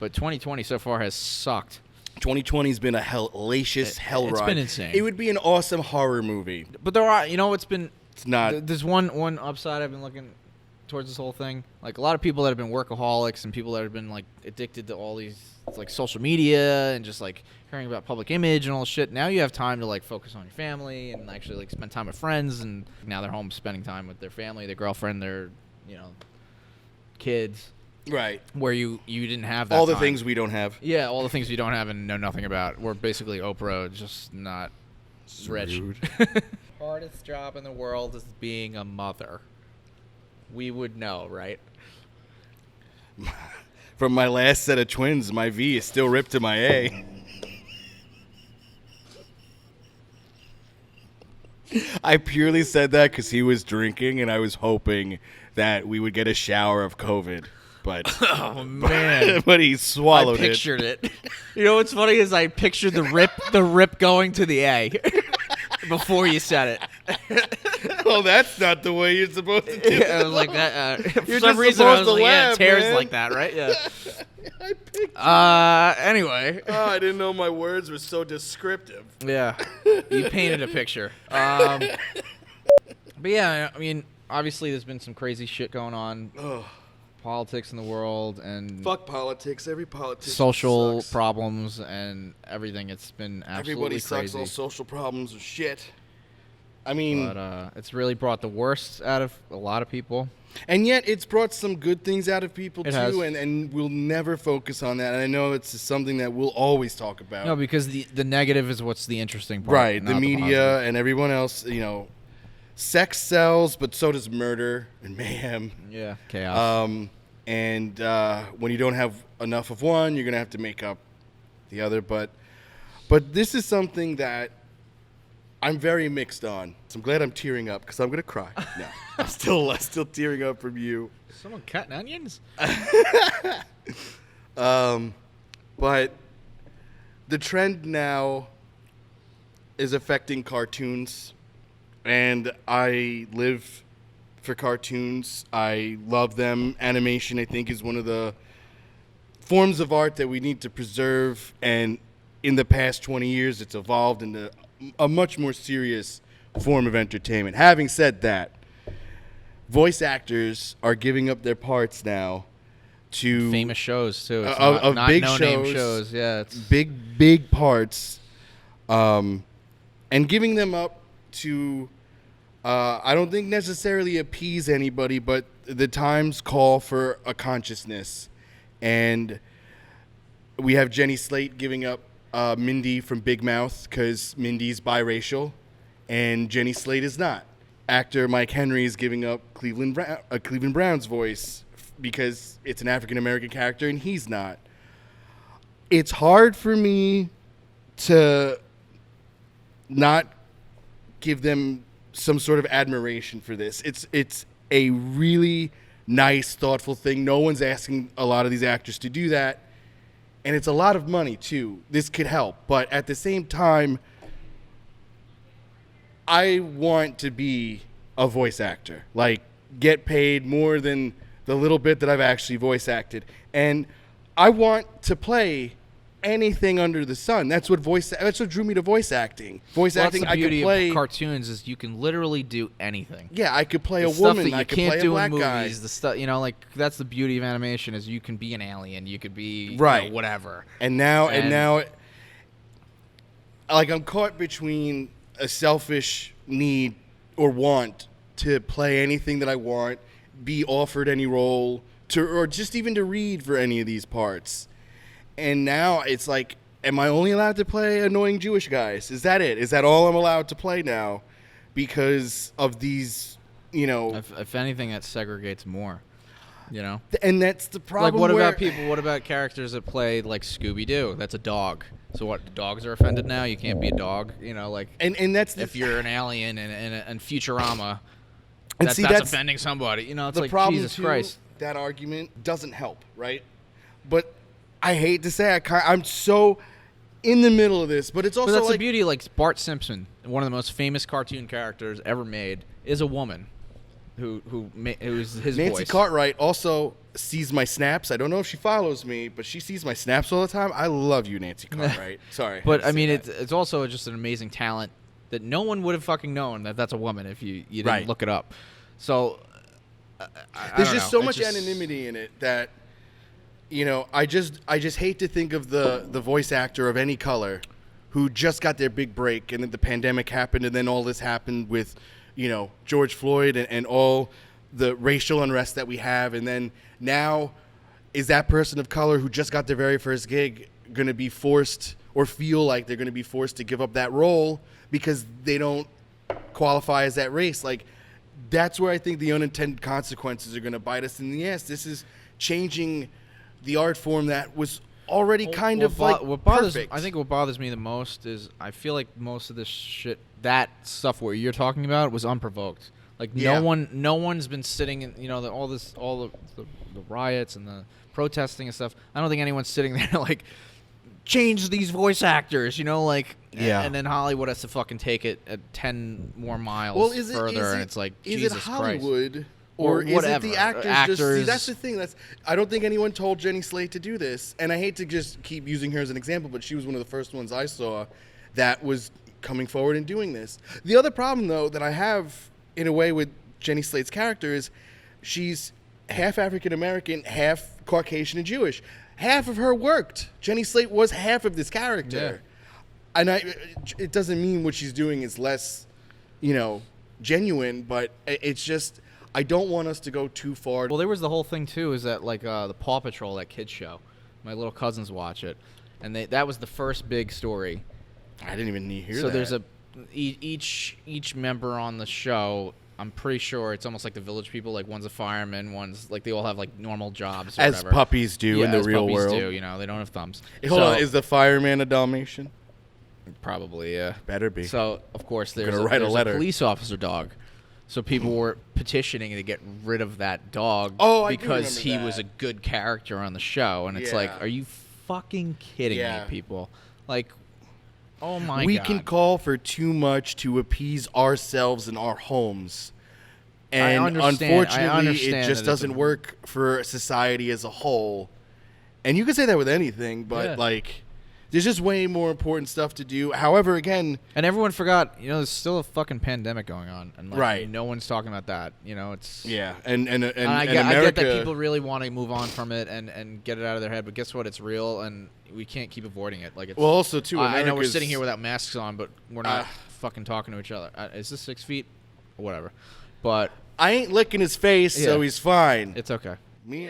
but 2020 so far has sucked. 2020's been a hellacious hell ride. It's been insane. It would be an awesome horror movie. But there are, it's not. There's one upside I've been looking towards this whole thing. Like a lot of people that have been workaholics and people that have been like addicted to all these like social media and just like caring about public image and all this shit. Now you have time to like focus on your family and actually like spend time with friends. And now they're home spending time with their family, their girlfriend, their kids. Right. Where you didn't have that all the time. Things we don't have. Yeah, all the things we don't have and know nothing about. We're basically Oprah, just not rich. Hardest job in the world is being a mother. We would know, right? From my last set of twins, my V is still ripped to my A. I purely said that because he was drinking, and I was hoping that we would get a shower of COVID. But oh man! But he swallowed it. I pictured it. You know what's funny is I pictured the rip going to the A before you said it. Well, that's not the way you're supposed to do it. Yeah, I was like that. For you're some just reason, I was supposed to like, laugh, yeah, tears man. like that, right? Yeah. I picked Anyway. Oh, I didn't know my words were so descriptive. Yeah. You painted a picture. But yeah, I mean, obviously there's been some crazy shit going on. Ugh. Politics in the world and fuck politics. Every politician social sucks. problems and everything. It's been absolutely Everybody crazy. sucks. All social problems are shit. I mean, but it's really brought the worst out of a lot of people. And yet it's brought some good things out of people, It too, has. and we'll never focus on that. And I know it's something that we'll always talk about. No, because the negative is what's the interesting part. Right, the not media positive. and everyone else, sex sells, but so does murder and mayhem. Yeah, chaos. And when you don't have enough of one, you're going to have to make up the other. But this is something that I'm very mixed on. So I'm glad I'm tearing up because I'm going to cry. No, I'm still tearing up from you. Someone cutting onions? But the trend now is affecting cartoons, and I live for cartoons. I love them. Animation, I think, is one of the forms of art that we need to preserve, and in the past 20 years, it's evolved into a much more serious form of entertainment. Having said that, voice actors are giving up their parts now to Famous shows, too. It's of not big no-name shows, shows. Yeah, it's big parts, and giving them up to I don't think necessarily appease anybody, but the times call for a consciousness, and we have Jenny Slate giving up Mindy from Big Mouth because Mindy's biracial, and Jenny Slate is not. Actor Mike Henry is giving up Cleveland Brown's voice because it's an African American character and he's not. It's hard for me to not give them some sort of admiration for this. It's a really nice, thoughtful thing. No one's asking a lot of these actors to do that. And it's a lot of money, too. This could help. But at the same time, I want to be a voice actor. Like, get paid more than the little bit that I've actually voice acted. And I want to play anything under the sun. That's what drew me to voice acting. Voice acting, that's the beauty I could play of cartoons is you can literally do anything. Yeah, I could play The a stuff woman. that you I could can't play a do black in guy. movies. The stuff, like that's the beauty of animation is you can be an alien. You could be Right. whatever. And now, like I'm caught between a selfish need or want to play anything that I want, be offered any role, or just even to read for any of these parts. And now it's like, am I only allowed to play annoying Jewish guys? Is that it? Is that all I'm allowed to play now? Because of these, If anything, that segregates more. And that's the problem. Like, what about people? What about characters that play like Scooby-Doo? That's a dog. So what? Dogs are offended now. You can't be a dog. And that's if you're an alien and Futurama, and that's offending somebody. It's the like problem Jesus too, Christ. That argument doesn't help, right? But I hate to say I'm so in the middle of this, but it's also But that's like the beauty. Like Bart Simpson, one of the most famous cartoon characters ever made, is a woman. who's his Nancy voice. Cartwright also sees my snaps. I don't know if she follows me, but she sees my snaps all the time. I love you, Nancy Cartwright. Sorry. But I mean, it's also just an amazing talent that no one would have fucking known that that's a woman if you didn't look it up. So there's just so much anonymity in it that, you know, I just hate to think of the voice actor of any color who just got their big break, and then the pandemic happened, and then all this happened with, you know, George Floyd and all the racial unrest that we have, and then now is that person of color who just got their very first gig going to be forced or feel like they're going to be forced to give up that role because they don't qualify as that race? Like, that's where I think the unintended consequences are going to bite us in the ass. This is changing the art form that was already perfect. I think what bothers me the most is I feel like most of this shit, that stuff where you're talking about, was unprovoked. Like no one's been sitting in, you know, all the riots and the protesting and stuff. I don't think anyone's sitting there like, change these voice actors, you know, like, and then Hollywood has to fucking take it at 10 more miles further, and it's like, Jesus Christ. Is it Hollywood? Or is it the actors? See, that's the thing. I don't think anyone told Jenny Slate to do this. And I hate to just keep using her as an example, but she was one of the first ones I saw that was coming forward and doing this. The other problem, though, that I have in a way with Jenny Slate's character is she's half African-American, half Caucasian and Jewish. Half of her worked. Jenny Slate was half of this character. Yeah. And it doesn't mean what she's doing is less, you know, genuine, but it's just... I don't want us to go too far. Well, there was the whole thing, too, is that, like, the Paw Patrol, that kid's show. My little cousins watch it. And that was the first big story. I didn't even hear that. So there's each member on the show, I'm pretty sure it's almost like the Village People. Like, one's a fireman, one's, like, they all have, like, normal jobs or whatever. Puppies do in the real world. Do, you know, they don't have thumbs. Hold on, is the fireman a Dalmatian? Probably, yeah. Better be. So, of course, there's a police officer dog. So people were petitioning to get rid of that dog because he was a good character on the show. And it's like, are you fucking kidding me, people? Like, oh my God. We can call for too much to appease ourselves and our homes. And unfortunately, it just doesn't work for society as a whole. And you can say that with anything, but like... There's just way more important stuff to do. However, again... And everyone forgot, you know, there's still a fucking pandemic going on. And like, no one's talking about that. You know, it's... Yeah, and I get that people really want to move on from it and get it out of their head. But guess what? It's real, and we can't keep avoiding it. Like, it's, well, also, too, I know we're sitting here without masks on, but we're not fucking talking to each other. Is this 6 feet? Whatever. But... I ain't licking his face, so he's fine. It's okay. Me...